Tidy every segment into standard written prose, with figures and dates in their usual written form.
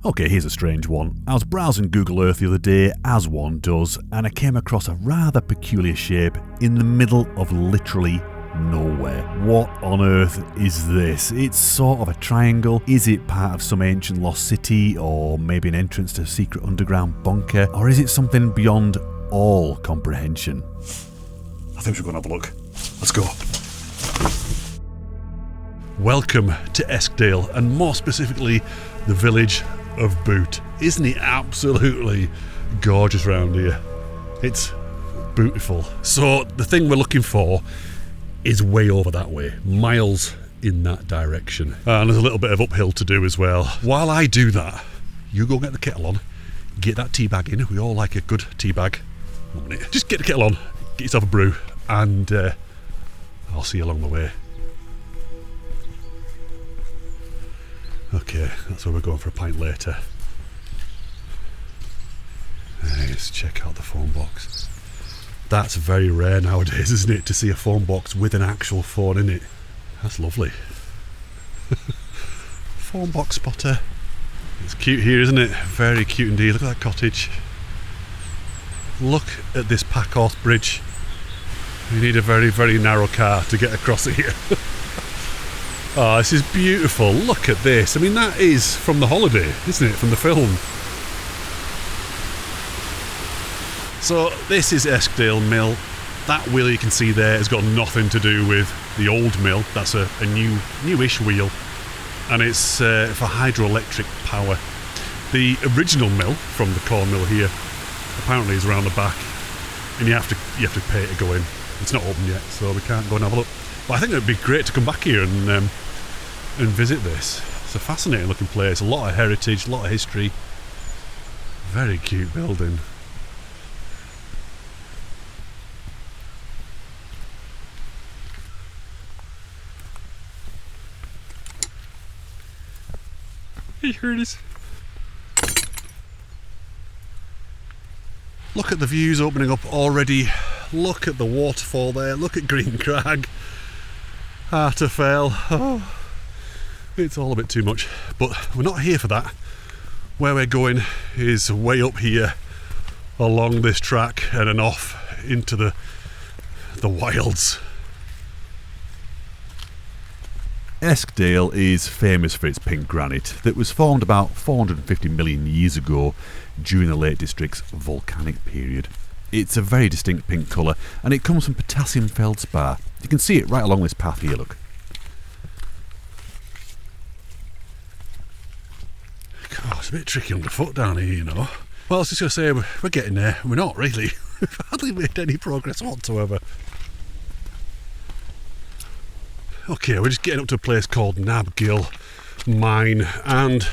Okay, here's a strange one. I was browsing Google Earth the other day, as one does, and I came across a rather peculiar shape in the middle of literally nowhere. What on earth is this? It's sort of a triangle. Is it part of some ancient lost city, or maybe an entrance to a secret underground bunker? Or is it something beyond all comprehension? I think we should go and have a look. Let's go. Welcome to Eskdale, and more specifically, the village of Boot. Isn't it absolutely gorgeous round here? It's beautiful. So the thing we're looking for is way over that way, miles in that direction. And there's a little bit of uphill to do as well. While I do that, you go get the kettle on, get that tea bag in. We all like a good tea bag. 1 minute. Just get the kettle on, get yourself a brew, and I'll see you along the way. Okay, that's where we're going for a pint later. Let's check out the phone box. That's very rare nowadays, isn't it, to see a phone box with an actual phone in it. That's lovely. Phone box spotter. It's cute here, isn't it? Very cute indeed. Look at that cottage. Look at this Packhorse Bridge. You need a very, very narrow car to get across it here. Oh, this is beautiful. Look at this. I mean, that is from The Holiday, isn't it? From the film. So this is Eskdale Mill. That wheel you can see there has got nothing to do with the old mill. That's a newish wheel, and it's for hydroelectric power. The original mill from the corn mill here apparently is around the back, and you have to pay to go in. It's not open yet, so we can't go and have a look. But I think it would be great to come back here and visit this. It's a fascinating looking place. A lot of heritage, a lot of history. Very cute building. Here it is. Look at the views opening up already. Look at the waterfall there. Look at Green Crag. Arterfell. Oh, it's all a bit too much, but we're not here for that. Where we're going is way up here along this track and then off into the wilds. Eskdale is famous for its pink granite that was formed about 450 million years ago during the Lake District's volcanic period. It's a very distinct pink colour, and it comes from potassium feldspar. You can see it right along this path here, look. God, it's a bit tricky underfoot down here, you know. Well, I was just going to say, we're getting there. We're not really. We've hardly made any progress whatsoever. Okay, we're just getting up to a place called Nabgill Mine, and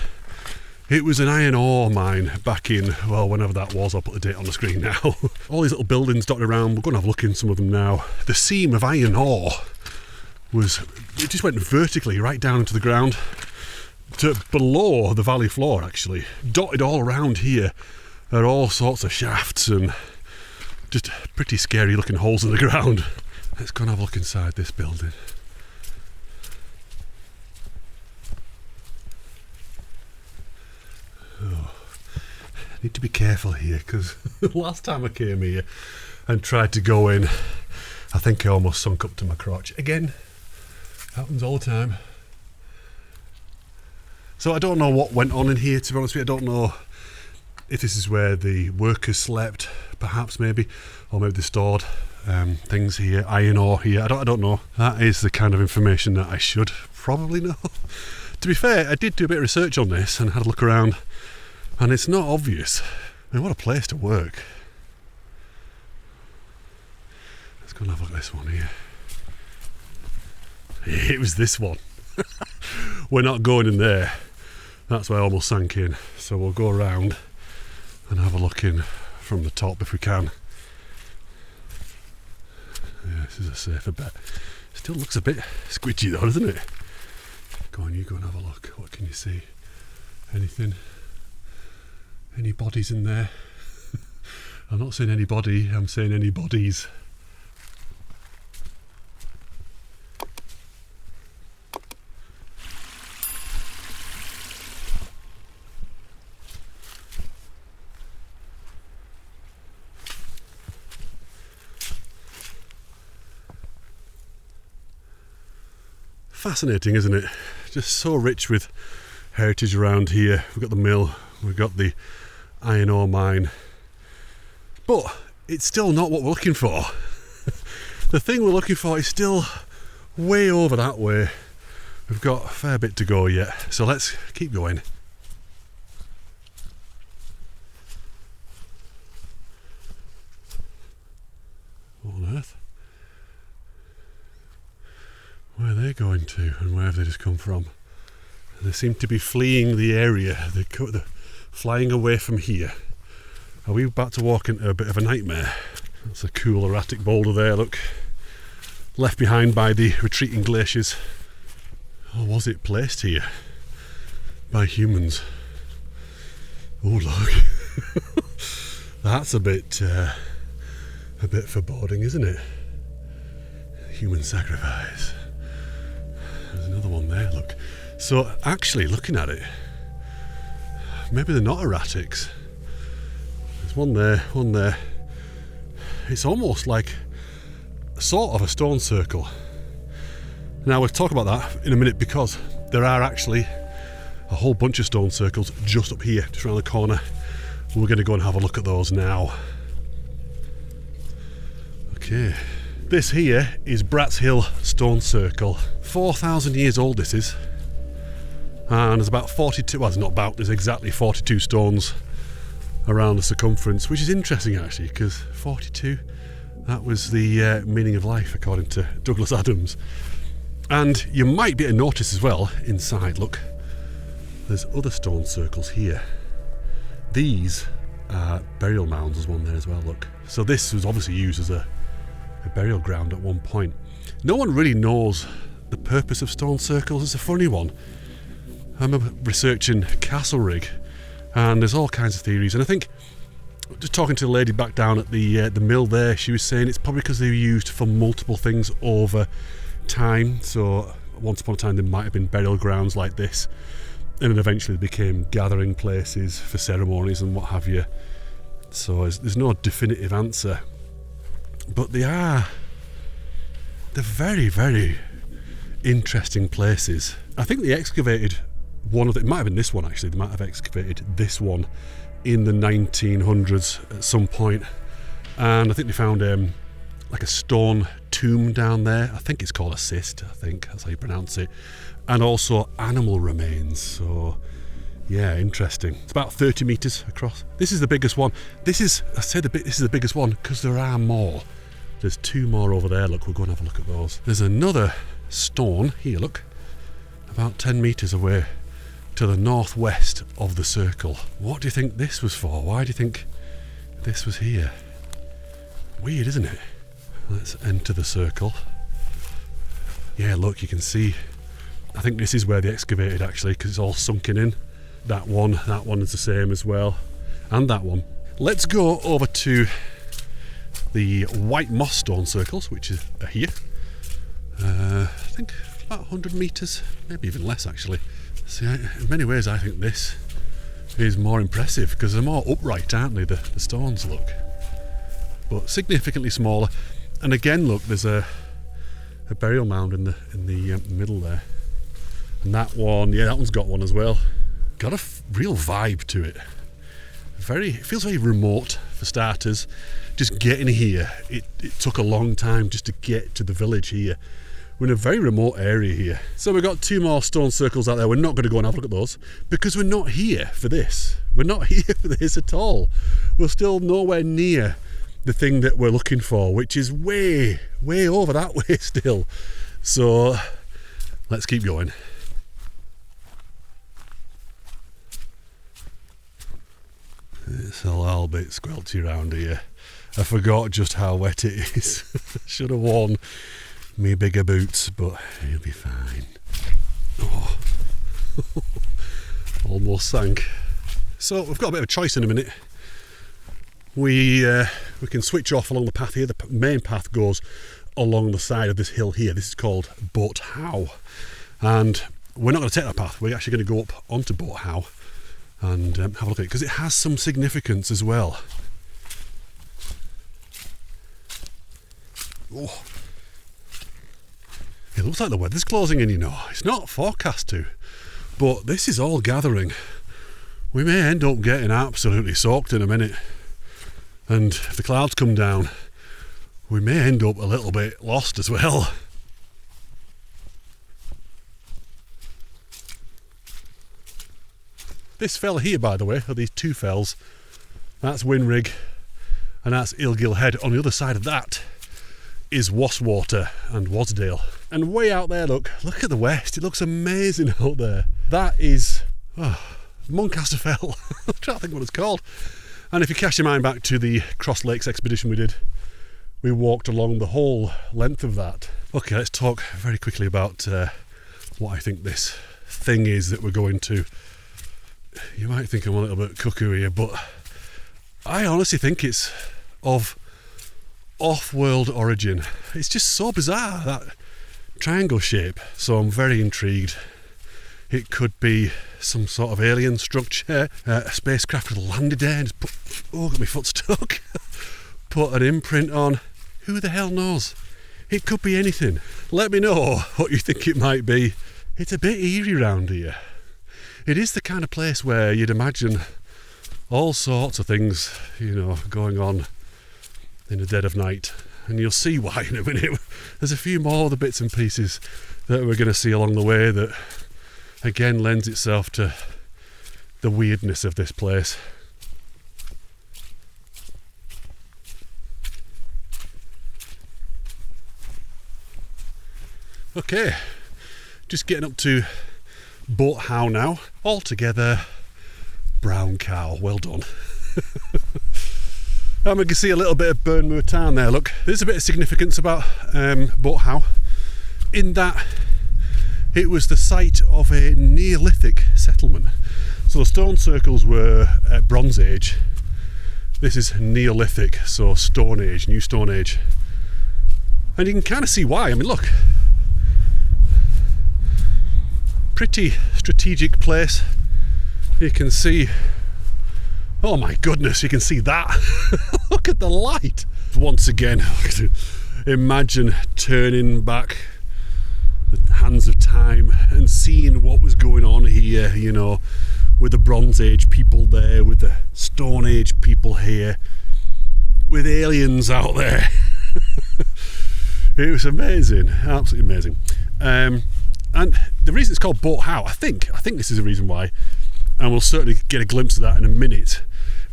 it was an iron ore mine back in, well, whenever that was. I'll put the date on the screen now. All these little buildings dotted around, we're going to have a look in some of them now. The seam of iron ore it just went vertically right down into the ground to below the valley floor, actually. Dotted all around here are all sorts of shafts and just pretty scary looking holes in the ground. Let's go and have a look inside this building. Oh, I need to be careful here, because last time I came here and tried to go in, I think I almost sunk up to my crotch. Again, happens all the time. So I don't know what went on in here, to be honest with you. I don't know if this is where the workers slept, perhaps, maybe, or maybe they stored things here, iron ore here. I don't know. That is the kind of information that I should probably know. To be fair, I did do a bit of research on this and had a look around, and it's not obvious. I mean, what a place to work. Let's go and have a look at this one here. It was this one. We're not going in there. That's why I almost sank in. So we'll go around and have a look in from the top if we can. Yeah, this is a safer bet. Still looks a bit squidgy though, doesn't it? Go on, you go and have a look. What can you see? Anything? Any bodies in there? I'm not saying anybody, I'm saying any bodies. Fascinating, isn't it? Just so rich with heritage around here. We've got the mill, we've got the iron ore mine, but it's still not what we're looking for. The thing we're looking for is still way over that way. We've got a fair bit to go yet, so let's keep going. What on earth? Where are they going to, and where have they just come from? They seem to be fleeing the area. They're flying away from here. Are we about to walk into a bit of a nightmare? That's a cool erratic boulder there, look. Left behind by the retreating glaciers. Or was it placed here by humans? Oh look. That's a bit foreboding, isn't it? Human sacrifice. There's another one there, look. So actually, looking at it, maybe they're not erratics. There's one there, one there. It's almost like sort of a stone circle. Now we'll talk about that in a minute, because there are actually a whole bunch of stone circles just up here, just around the corner. We're going to go and have a look at those now. Okay. This here is Brat's Hill Stone Circle. 4,000 years old this is. And there's about 42, well, there's exactly 42 stones around the circumference, which is interesting actually, because 42, that was the meaning of life according to Douglas Adams. And you might be able to notice as well inside, look, there's other stone circles here. These are burial mounds. There's one there as well, look. So this was obviously used as a burial ground at one point. No one really knows the purpose of stone circles. It's a funny one. I remember researching Castlerig, and there's all kinds of theories, and I think just talking to the lady back down at the mill there, she was saying it's probably because they were used for multiple things over time. So once upon a time there might have been burial grounds like this, and then eventually they became gathering places for ceremonies and what have you. So there's no definitive answer, but they're very, very interesting places. I think they excavated one of it might have been this one actually. They might have excavated this one in the 1900s at some point, and I think they found like a stone tomb down there. I think it's called a cyst, I think that's how you pronounce it, and also animal remains. So yeah, interesting. It's about 30 meters across. This is the biggest one. This is the biggest one because there are more. There's two more over there. Look, we'll go and have a look at those. There's another stone here, look, about 10 meters away to the northwest of the circle. What do you think this was for? Why do you think this was here? Weird, isn't it? Let's enter the circle. Yeah, look, you can see, I think this is where they excavated actually, because it's all sunken in. That one is the same as well, and that one. Let's go over to the white moss stone circles, which are here. I think about 100 meters, maybe even less actually. See, in many ways I think this is more impressive because they're more upright, aren't they, the stones, look, but significantly smaller. And again, look, there's a burial mound in the middle there, and that one, yeah, that one's got one as well. Got a real vibe to it. It feels very remote for starters. Just getting here, it took a long time just to get to the village here. We're in a very remote area here. So we've got two more stone circles out there. We're not going to go and have a look at those because we're not here for this. We're not here for this at all. We're still nowhere near the thing that we're looking for, which is way, way over that way still. So let's keep going. It's a little bit squelchy around here. I forgot just how wet it is. Should have worn me bigger boots, but you'll be fine. Oh. Almost sank. So we've got a bit of a choice in a minute. We can switch off along the path here. The main path goes along the side of this hill here. This is called Boat Howe, and we're not going to take that path. We're actually going to go up onto Boat Howe and have a look at it because it has some significance as well. Oh. It looks like the weather's closing in, you know. It's not forecast to, but this is all gathering. We may end up getting absolutely soaked in a minute, and if the clouds come down, we may end up a little bit lost as well. This fell here, by the way, or these two fells, that's Winrig and that's Ilgill Head. On the other side of that is Waswater and Wasdale. And way out there, look at the west. It looks amazing out there. That is Muncaster Fell. I'm trying to think what it's called. And if you cast your mind back to the Cross Lakes expedition we did, we walked along the whole length of that. Okay, let's talk very quickly about what I think this thing is that we're going to. You might think I'm a little bit cuckoo here, but I honestly think it's of off-world origin. It's just so bizarre, that triangle shape. So I'm very intrigued. It could be some sort of alien structure, a spacecraft could have landed there and just got my foot stuck. Put an imprint on. Who the hell knows? It could be anything. Let me know what you think it might be. It's a bit eerie round here. It is the kind of place where you'd imagine all sorts of things, you know, going on in the dead of night. And you'll see why in a minute. There's a few more of the bits and pieces that we're going to see along the way that, again, lends itself to the weirdness of this place. Okay, just getting up to Boat How now. Altogether, brown cow. Well done. And we can see a little bit of Burnmoor town there. Look, there's a bit of significance about Boat How, in that it was the site of a Neolithic settlement. So the stone circles were Bronze Age. This is Neolithic, so Stone Age, New Stone Age. And you can kind of see why. I mean, look. Pretty strategic place. You can see, oh my goodness, you can see that. Look at the light. Once again, imagine turning back the hands of time and seeing what was going on here, you know, with the Bronze Age people there, with the Stone Age people here, with aliens out there. It was amazing, absolutely amazing. And the reason it's called Boat How, I think this is the reason why, and we'll certainly get a glimpse of that in a minute,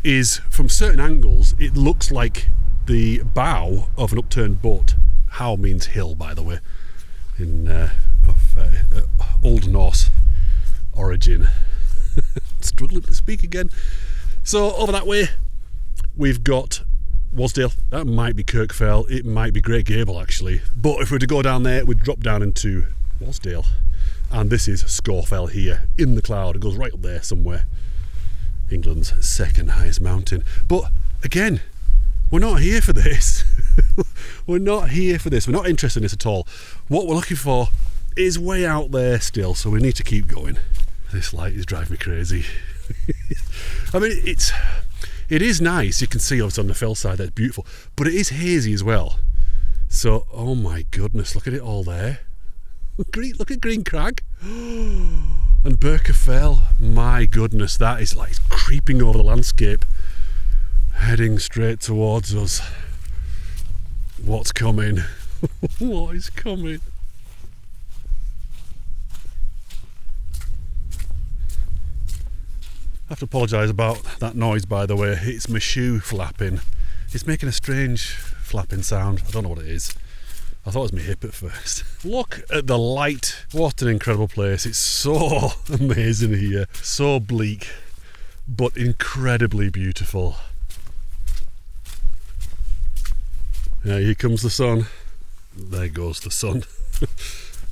is from certain angles it looks like the bow of an upturned boat. How means hill, by the way, in Old Norse origin. Struggling to speak again. So over that way we've got Wasdale. That might be Kirkfell, it might be Great Gable actually, but if we were to go down there we'd drop down into Wasdale, and this is Scawfell here in the cloud. It goes right up there somewhere, England's second highest mountain. But again, we're not here for this. We're not here for this. We're not interested in this at all. What we're looking for is way out there still, so we need to keep going. This light is driving me crazy. I mean, it is nice. You can see obviously on the fell side that's beautiful, but it is hazy as well. So, oh my goodness, look at it all there. Look at Green Crag and Birka Fell. My goodness, that is like creeping over the landscape, heading straight towards us. What's coming? What is coming? I have to apologise about that noise, by the way. It's my shoe flapping. It's making a strange flapping sound. I don't know what it is. I thought it was my hip at first. Look at the light. What an incredible place. It's so amazing here. So bleak, but incredibly beautiful. Yeah, here comes the sun. There goes the sun.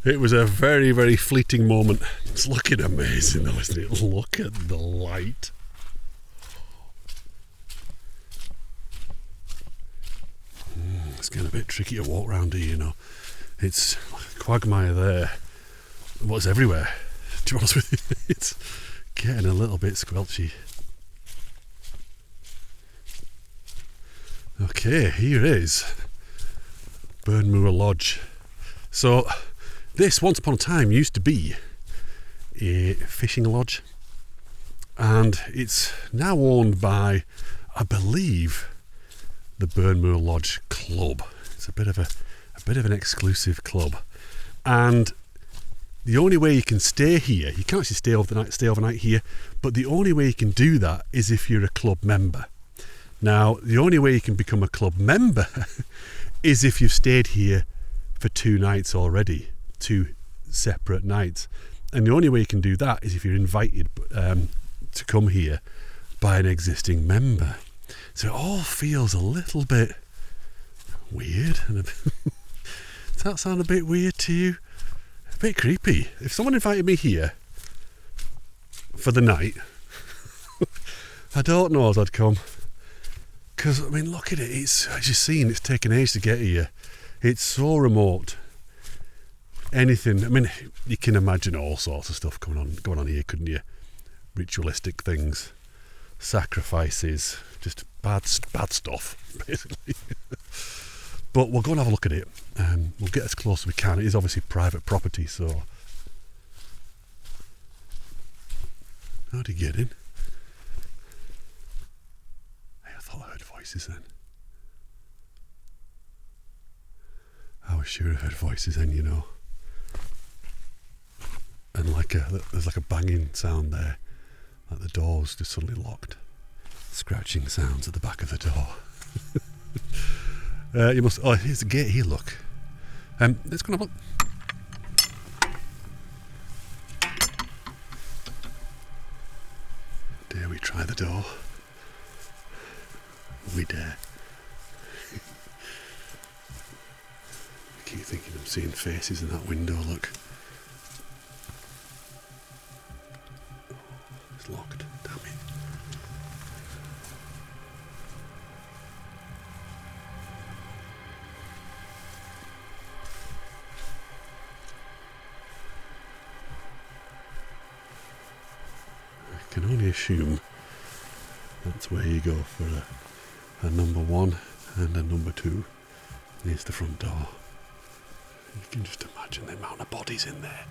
It was a very, very fleeting moment. It's looking amazing though, isn't it? Look at the light. It's getting a bit tricky to walk around here, you know. It's like a quagmire there. Well, it's everywhere, to be honest with you. It's getting a little bit squelchy. Okay, here is Burnmoor Lodge. So This, once upon a time, used to be a fishing lodge, and it's now owned by, I believe, the Burnmoor Lodge Club. It's a bit of an exclusive club, and the only way you can stay here, you can't actually stay overnight here, but the only way you can do that is if you're a club member. Now, the only way you can become a club member is if you've stayed here for 2 nights already, 2 separate nights. And the only way you can do that is if you're invited to come here by an existing member. So it all feels a little bit weird. Does that sound a bit weird to you? A bit creepy. If someone invited me here for the night, I don't know if I'd come. Because, I mean, look at it. It's, as you've seen, it's taken ages to get here. It's so remote. Anything, I mean, you can imagine all sorts of stuff going on here, couldn't you? Ritualistic things, sacrifices, just bad stuff, basically. But we'll go and have a look at it. We'll get as close as we can. It is obviously private property, so how do you get in? Hey, I thought I heard voices then. I was sure I heard voices then, you know. And there's like a banging sound there, like the door's just suddenly locked. Scratching sounds at the back of the door. Oh, here's the gate here, look. Let's go and have a look. Dare we try the door? We dare. I keep thinking I'm seeing faces in that window, look. It's locked, damn it. I can only assume that's where you go for a number 1 and a number 2. Here's the front door. You can just imagine the amount of bodies in there.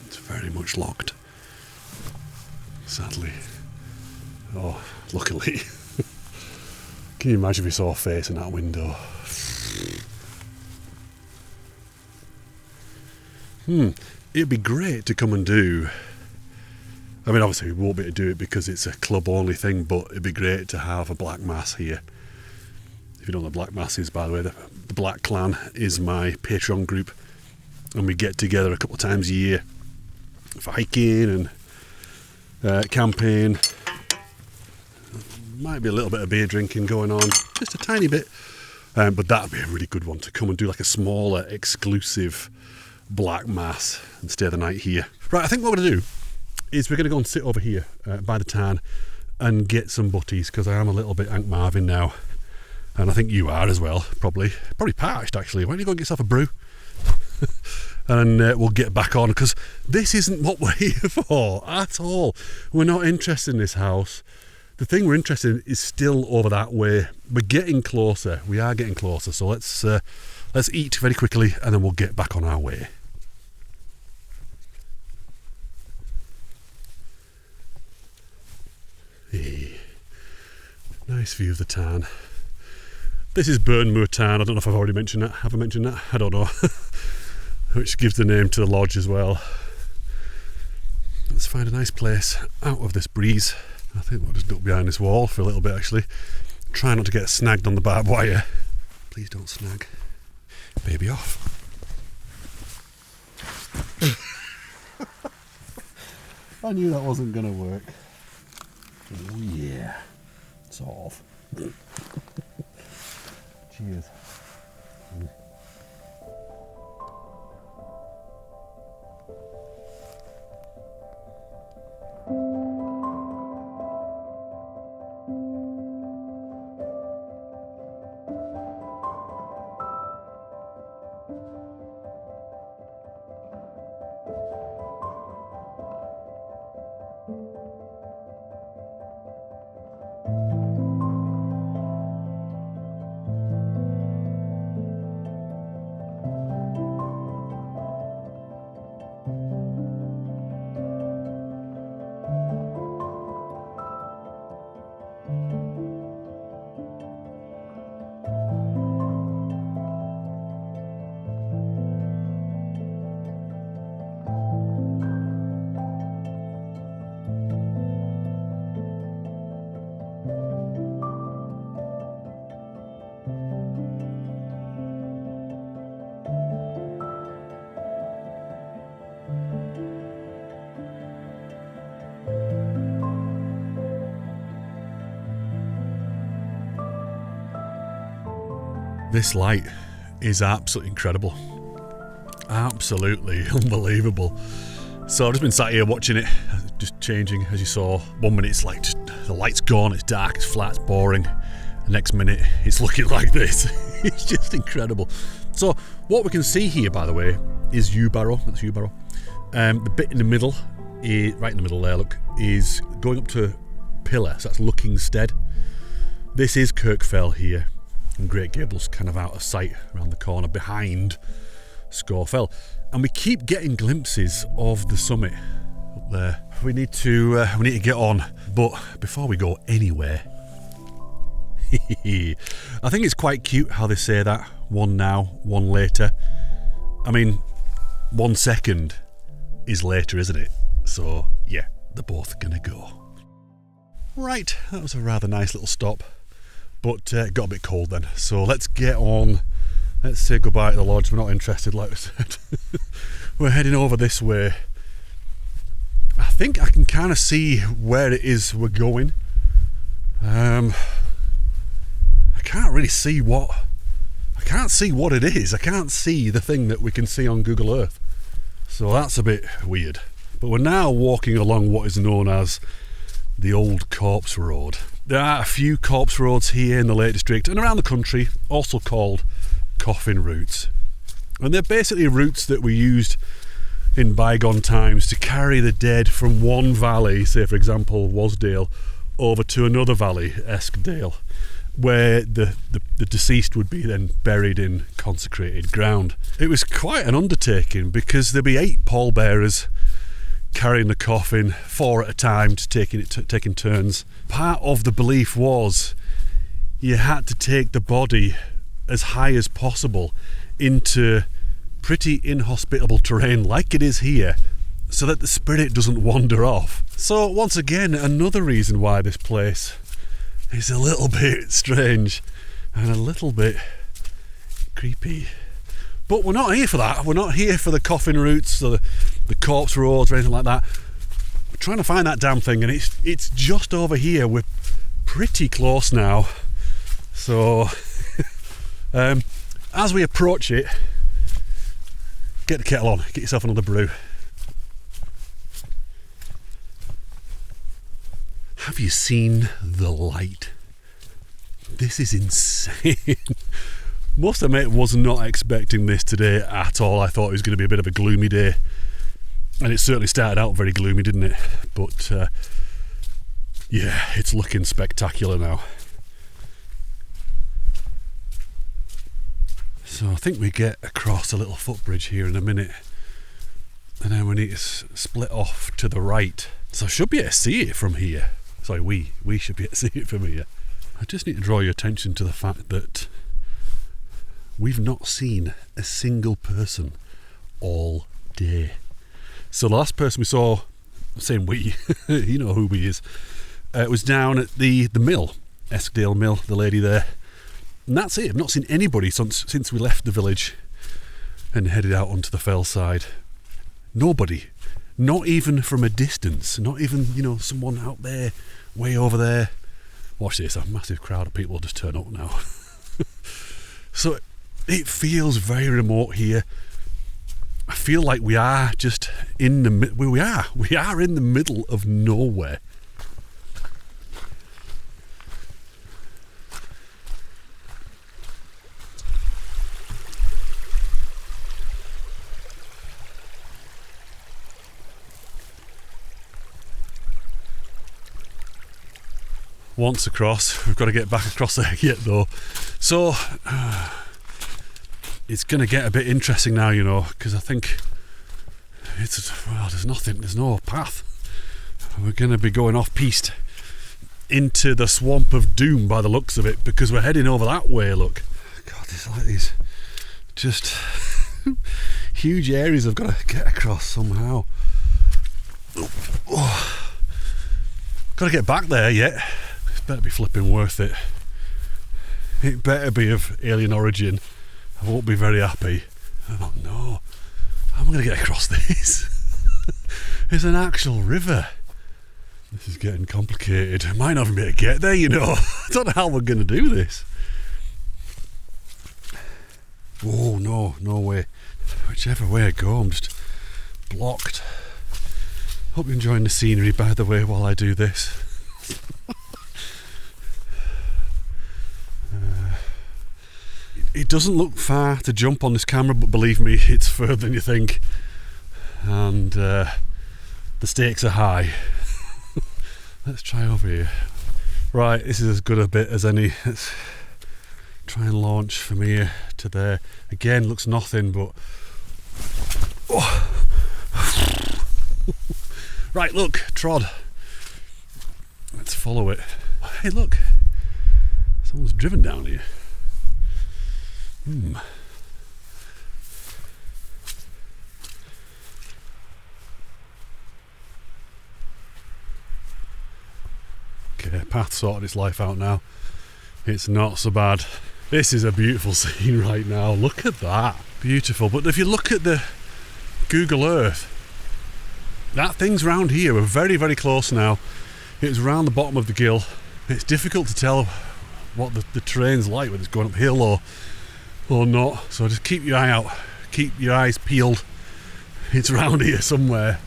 It's very much locked, sadly. Oh, luckily. Can you imagine if you saw a face in that window? It'd be great to come and do. I mean, obviously we won't be able to do it because it's a club only thing, but it'd be great to have a Black Mass here. If you don't know what Black Mass is, by the way, the Black Clan is my Patreon group, and we get together a couple of times a year for hiking and camping. Might be a little bit of beer drinking going on, just a tiny bit, but that'd be a really good one to come and do, like a smaller exclusive Black Mass and stay the night here. Right, I think what we're going to do is we're going to go and sit over here by the tarn and get some butties, because I am a little bit Hank Marvin now, and I think you are as well, probably parched actually. Why don't you go and get yourself a brew? And we'll get back on, because this isn't what we're here for at all. We're not interested in this house. The thing we're interested in is still over that way. We're getting closer. We are getting closer. So let's eat very quickly, and then we'll get back on our way. Hey, nice view of the tarn. This is Burnmoor Tarn. I don't know if I've already mentioned that. Have I mentioned that? I don't know. Which gives the name to the lodge as well. Let's find a nice place out of this breeze. I think we'll just duck behind this wall for a little bit actually. Try not to get snagged on the barbed wire. Please don't snag. Baby off. I knew that wasn't going to work. Oh yeah. Sort of. Cheers. This light is absolutely incredible. Absolutely unbelievable. So I've just been sat here watching it, just changing, as you saw. 1 minute it's like just the light's gone, it's dark, it's flat, it's boring. The next minute it's looking like this. It's just incredible. So what we can see here, by the way, is Yew Barrow. That's Yew Barrow. The bit in the middle, right in the middle there, look, is going up to Pillar, so that's Looking Stead. This is Kirkfell here, and Great Gables kind of out of sight around the corner behind Scawfell. And we keep getting glimpses of the summit up there. We need to get on, but before we go anywhere, I think it's quite cute how they say that, one now, one later. I mean, 1 second is later, isn't it? So yeah, they're both gonna go. Right, that was a rather nice little stop, but it got a bit cold then, so let's get on. Let's say goodbye to the lodge. We're not interested, like we said. We're heading over this way. I think I can kind of see where it is we're going. I can't really see what... I can't see what it is. I can't see the thing that we can see on Google Earth. So that's a bit weird. But we're now walking along what is known as the Old Corpse Road. There are a few corpse roads here in the Lake District and around the country, also called coffin routes. And they're basically routes that were used in bygone times to carry the dead from one valley, say for example Wasdale, over to another valley, Eskdale, where the deceased would be then buried in consecrated ground. It was quite an undertaking because there'd be 8 pallbearers carrying the coffin, 4 at a time, just taking turns. Part of the belief was you had to take the body as high as possible into pretty inhospitable terrain like it is here, so that the spirit doesn't wander off. So once again, another reason why this place is a little bit strange and a little bit creepy. But we're not here for that. We're not here for the coffin routes or the corpse roads or anything like that. We're trying to find that damn thing, and it's just over here. We're pretty close now. So as we approach it, get the kettle on, get yourself another brew. Have you seen the light? This is insane. Must admit, was not expecting this today at all. I thought it was going to be a bit of a gloomy day, and it certainly started out very gloomy, didn't it? But yeah, it's looking spectacular now. So I think we get across a little footbridge here in a minute, and then we need to split off to the right. So I should be able to see it from here. Sorry, we should be able to see it from here. I just need to draw your attention to the fact that we've not seen a single person all day. So the last person we saw, I'm saying we, you know who we is, was down at the mill, Eskdale Mill, the lady there. And that's it. I've not seen anybody since we left the village and headed out onto the fell side. Nobody. Not even from a distance. Not even, someone out there, way over there. Watch this, a massive crowd of people will just turn up now. So it feels very remote here. I feel like we are just in the we are in the middle of nowhere. Once across, we've got to get back across there yet though. So it's going to get a bit interesting now, because I think there's no path. We're going to be going off-piste into the swamp of doom by the looks of it, because we're heading over that way, look. God, there's like these just huge areas I've got to get across somehow. Oh. Got to get back there yet. It better be flipping worth it. It better be of alien origin. I won't be very happy. I don't know. How am I going to get across this? It's an actual river. This is getting complicated. I might not even be able to get there, I don't know how we're going to do this. Oh no, no way. Whichever way I go, I'm just blocked. Hope you're enjoying the scenery, by the way, while I do this. It doesn't look far to jump on this camera, but believe me, it's further than you think. And the stakes are high. Let's try over here. Right, this is as good a bit as any. Let's try and launch from here to there. Again, looks nothing, but... Oh. Right, look, trod. Let's follow it. Hey, look. Someone's driven down here. Okay, path sorted its life out now. It's not so bad. This is a beautiful scene right now. Look at that. Beautiful. But if you look at the Google Earth, that thing's round here. We're very, very close now. It's round the bottom of the gill. It's difficult to tell what the terrain's like, whether it's going uphill or not. So just keep your eye out. Keep your eyes peeled. It's round here somewhere.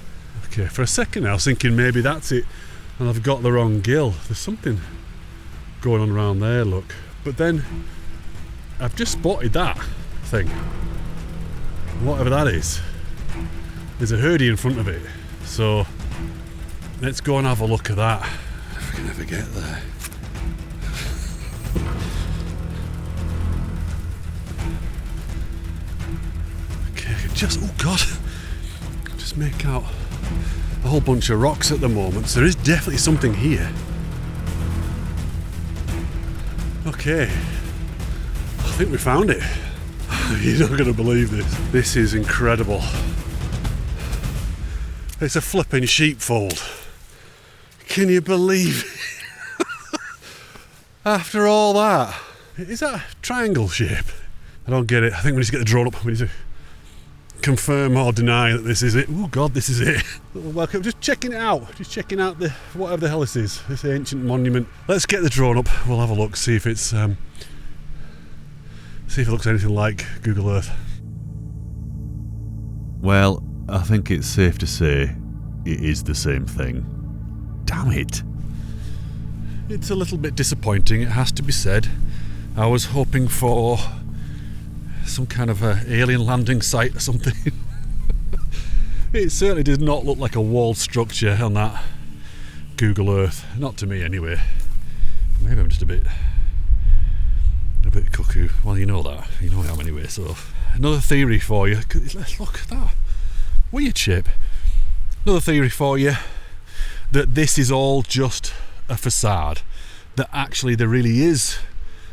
Okay, for a second I was thinking maybe that's it and I've got the wrong gill. There's something going on around there, look. But then I've just spotted that thing. Whatever that is. There's a hurdie in front of it. So let's go and have a look at that. If we can ever get there. Okay, I can just, oh god, just make out a whole bunch of rocks at the moment. So there is definitely something here. Okay, I think we found it. You're not going to believe this. This is incredible. It's a flipping sheepfold. Can you believe it? After all that. Is that a triangle shape? I don't get it. I think we need to get the drone up. We need to confirm or deny that this is it. Oh god, this is it. Welcome. Just checking it out. Just checking out the whatever the hell this is. This ancient monument. Let's get the drone up. We'll have a look. See if it's see if it looks anything like Google Earth. Well, I think it's safe to say it is the same thing. Damn it. It's a little bit disappointing, it has to be said. I was hoping for some kind of a alien landing site or something. It certainly did not look like a walled structure on that Google Earth. Not to me anyway. Maybe I'm just a bit cuckoo. Well, you know that. You know I am anyway, so... Another theory for you. Look at that. Weird shape. Another theory for you. That this is all just a facade. That actually there really is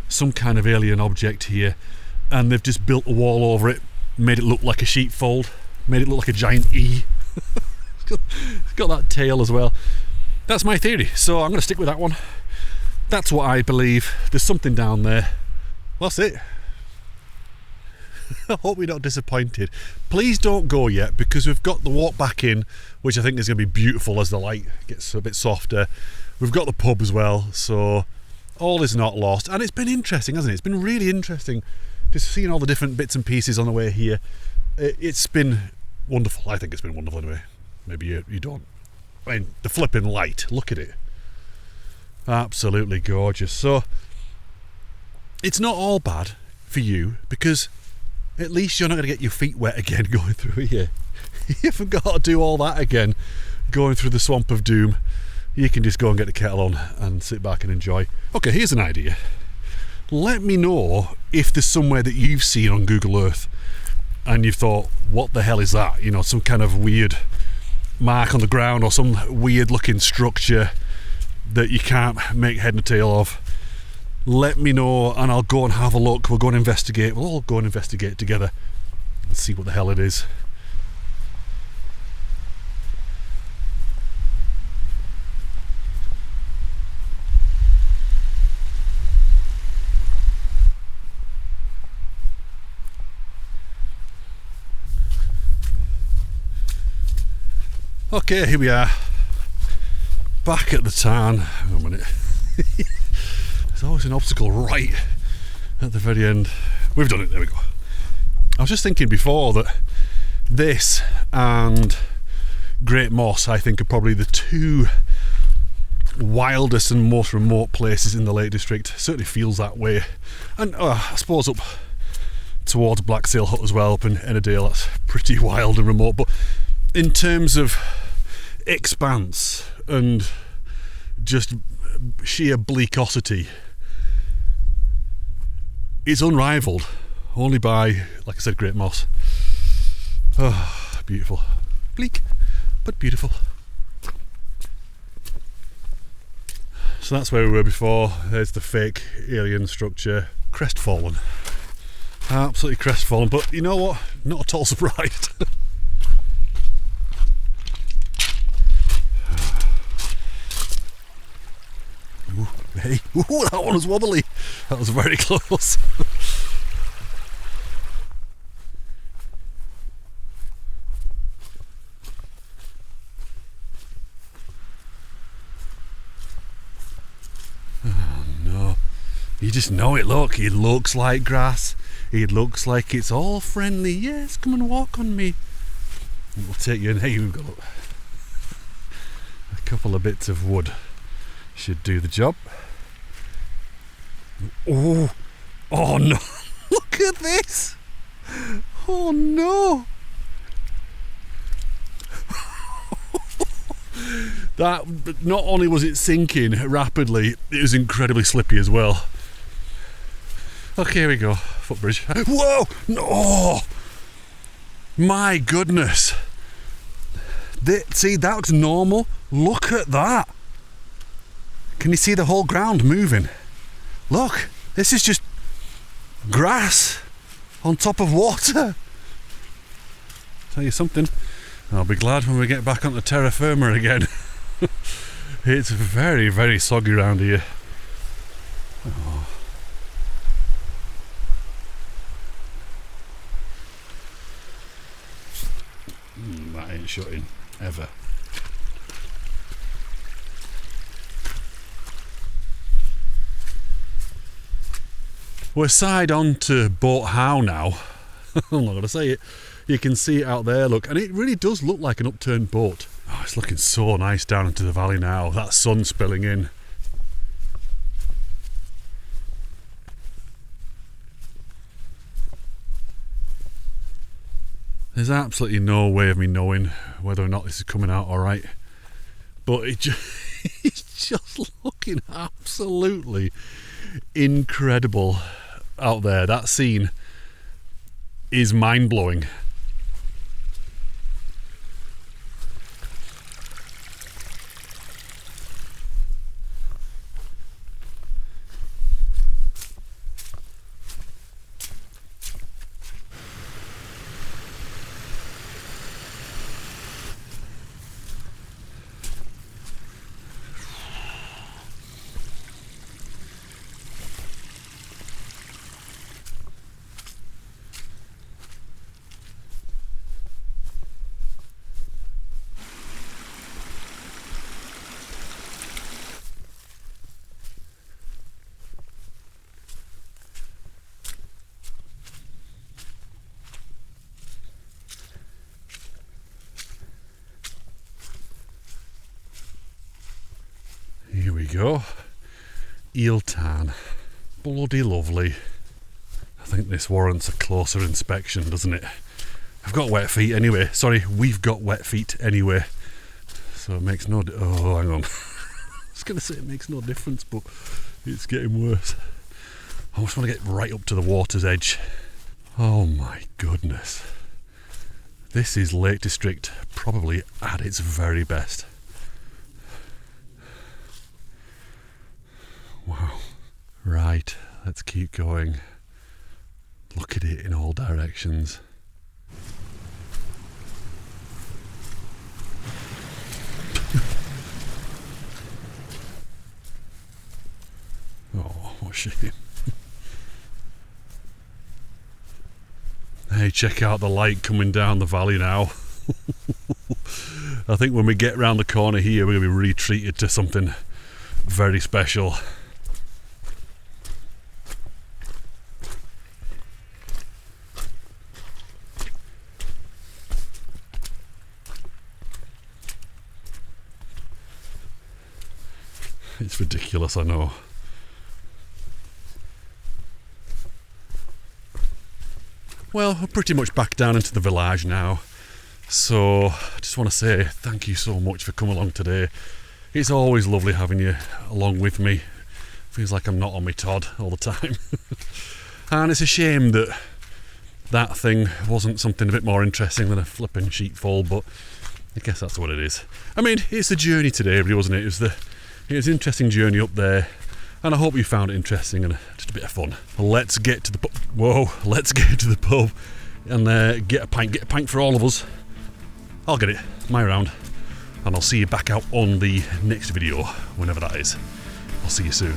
some kind of alien object here. And they've just built a wall over it. Made it look like a sheepfold. Made it look like a giant E. It's got that tail as well. That's my theory. So I'm going to stick with that one. That's what I believe. There's something down there. Well, that's it. I hope you're not disappointed. Please don't go yet because we've got the walk back in, which I think is going to be beautiful as the light gets a bit softer. We've got the pub as well, so all is not lost. And it's been interesting, hasn't it? It's been really interesting just seeing all the different bits and pieces on the way here. It's been wonderful. I think it's been wonderful anyway. Maybe you don't. I mean, the flipping light, look at it. Absolutely gorgeous. So it's not all bad for you because at least you're not going to get your feet wet again going through here. You haven't got to do all that again going through the swamp of doom. You can just go and get the kettle on and sit back and enjoy. Okay, here's an idea. Let me know if there's somewhere that you've seen on Google Earth and you've thought, what the hell is that? You know, some kind of weird mark on the ground or some weird looking structure that you can't make head and tail of. Let me know and I'll go and have a look. We'll go and investigate. We'll all go and investigate together and see what the hell it is. Okay, here we are. Back at the tarn. Hang on a minute. There's always an obstacle right at the very end. We've done it, there we go. was just thinking before that this and Great Moss, I think, are probably the two wildest and most remote places in the Lake District. Certainly feels that way. And I suppose up towards Blacksail Hut as well, up in Ennerdale, that's pretty wild and remote. But in terms of expanse and just sheer bleakosity, it's unrivaled, only by, like I said, Great Moss. Oh, beautiful. Bleak, but beautiful. So that's where we were before. There's the fake alien structure. Crestfallen. Absolutely crestfallen, but you know what? Not at all surprised. Ooh, hey, ooh, that one was wobbly. That was very close. Oh no. You just know it, look. It looks like grass. It looks like it's all friendly. Yes, come and walk on me. We'll take you in. Hey, we've got a couple of bits of wood. Should do the job. Oh, oh no. Look at this. Oh no. That, not only was it sinking rapidly, it was incredibly slippy as well. Okay, here we go. Footbridge. Whoa! No! My goodness. See, that looks normal. Look at that. Can you see the whole ground moving? Look, this is just grass on top of water. Tell you something, I'll be glad when we get back onto terra firma again. It's very, very soggy around here. Oh. That ain't shutting, ever. We're side on to Boat Howe now. I'm not going to say it. You can see it out there, look, and it really does look like an upturned boat. Oh, it's looking so nice down into the valley now. That sun spilling in. There's absolutely no way of me knowing whether or not this is coming out alright, but it's just looking absolutely incredible out there. That scene is mind-blowing. Here we go. Eel tan. Bloody lovely. I think this warrants a closer inspection, doesn't it? I've got wet feet anyway. Sorry, we've got wet feet anyway. So it makes no... Oh, hang on. I was going to say it makes no difference, but it's getting worse. I just want to get right up to the water's edge. Oh my goodness. This is Lake District probably at its very best. Wow. Right, let's keep going. Look at it in all directions. Oh, what a shame. Hey, check out the light coming down the valley now. I think when we get round the corner here, we're going to be really treated to something very special. It's ridiculous, I know. Well, we're pretty much back down into the village now. So, I just want to say thank you so much for coming along today. It's always lovely having you along with me. Feels like I'm not on my Todd all the time. And it's a shame that that thing wasn't something a bit more interesting than a flipping sheepfold, but I guess that's what it is. I mean, it's the journey today, really, wasn't it? It was an interesting journey up there, and I hope you found it interesting and just a bit of fun. Let's get to the pub. Whoa, let's get to the pub and get a pint for all of us. I'll get it, my round, and I'll see you back out on the next video, whenever that is. I'll see you soon.